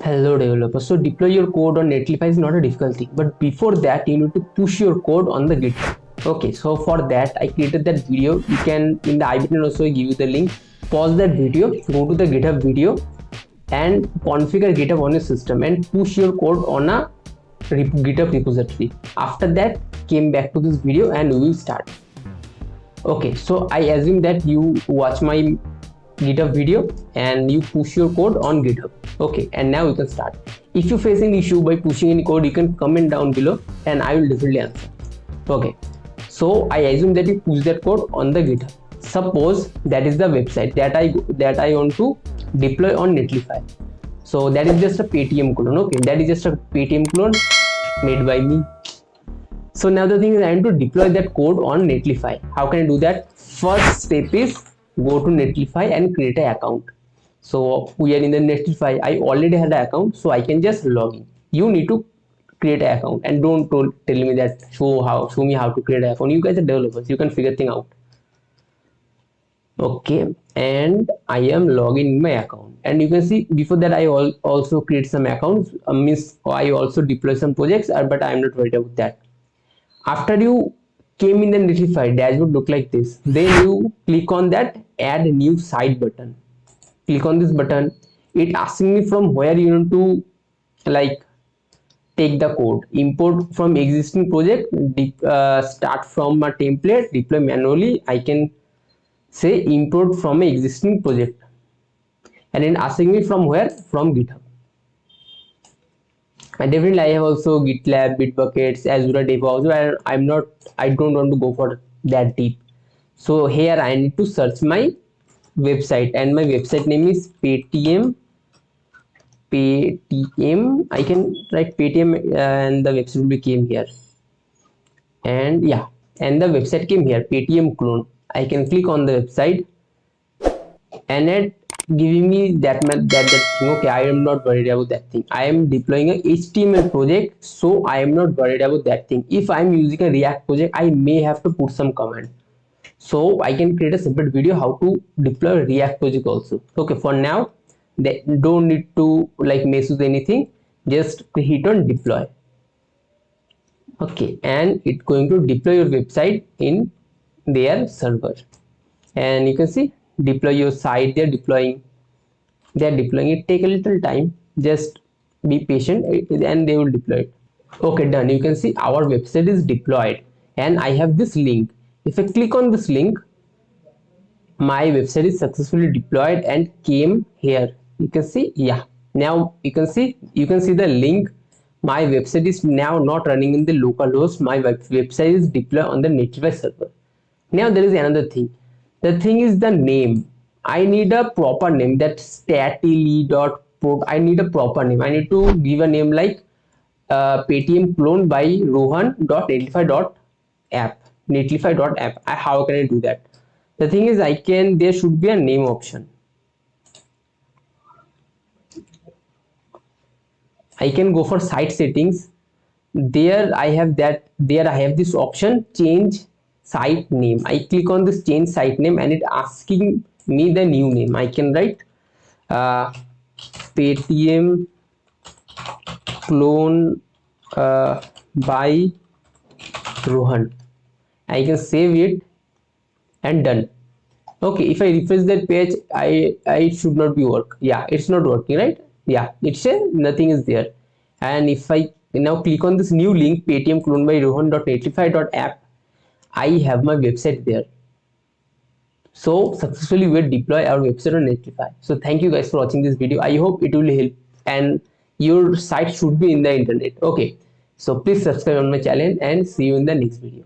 Hello developers. So deploy your code on Netlify is not a difficult thing, but before that you need to push your code on the GitHub. Okay, so for that I created that video. You can in the I button also give you the link. Pause that video, go to the GitHub video, and configure GitHub on your system and push your code on a GitHub repository. After that, came back to this video and we will start. Okay, so I assume that you watch my GitHub video and you push your code on GitHub. Okay, and now we can start. If you face any issue by pushing any code, you can comment down below and I will definitely answer. Okay, so I assume that you push that code on the GitHub. Suppose that is the website that I want to deploy on Netlify. So that is just a Paytm clone. Okay, that is just a Paytm clone made by me. So now the thing is I want to deploy that code on Netlify. How can I do that? First step is go to Netlify and create an account. So we are in the Netlify. I already had an account, so I can just log in. You need to create an account, and don't tell me that show me how to create an account. You guys are developers, you can figure things out. Okay, and I am logging in my account, and you can see before that I also create some accounts. Means I also deploy some projects, but I am not worried about that. After you came in the Netlify, dashboard look like this. Then you click on that add new site button. Click on this button. It asking me from where you want to like take the code. Import from existing project, start from a template, deploy manually. I can say import from an existing project, and then asking me from where, from GitHub. And definitely I have also GitLab, Bitbuckets, Azure DevOps, and I don't want to go for that deep. So here I need to search my website, and my website name is Paytm. I can write Paytm, and the website will be came here. And yeah, and the website came here, Paytm clone. I can click on the website, and it giving me that thing. Okay, I am not worried about that thing. I am deploying a HTML project, so I am not worried about that thing. If I am using a React project, I may have to put some command. So I can create a separate video how to deploy React project also. Okay, for now they don't need to like mess with anything, just hit on deploy. Okay, and it's going to deploy your website in their server, and you can see deploy your site. They're deploying it. Take a little time, just be patient, and they will deploy it. Okay, done. You can see our website is deployed, and I have this link. If I click on this link, my website is successfully deployed and came here. You can see, yeah, now you can see the link. My website is now not running in the local host. My website is deployed on the Netlify server. Now there is another thing. The thing is the name. I need a proper name. That statily.pro. I need a proper name. I need to give a name like Paytm clone by rohan.netlify.app. Netlify.app. How can I do that? The thing is, there should be a name option. I can go for site settings. There I have this option, change site name. I click on this change site name, and it asking me the new name. I can write Paytm clone by Rohan. I can save it and done. Okay, if I refresh that page, I should not be work. Yeah, it's not working, right? Yeah, it's nothing is there. And if I now click on this new link, Paytm clone by rohan.netlify.app, I have my website there. So successfully we deploy our website on Netlify. So thank you guys for watching this video. I hope it will help, and your site should be in the internet. Okay, so please subscribe on my channel, and see you in the next video.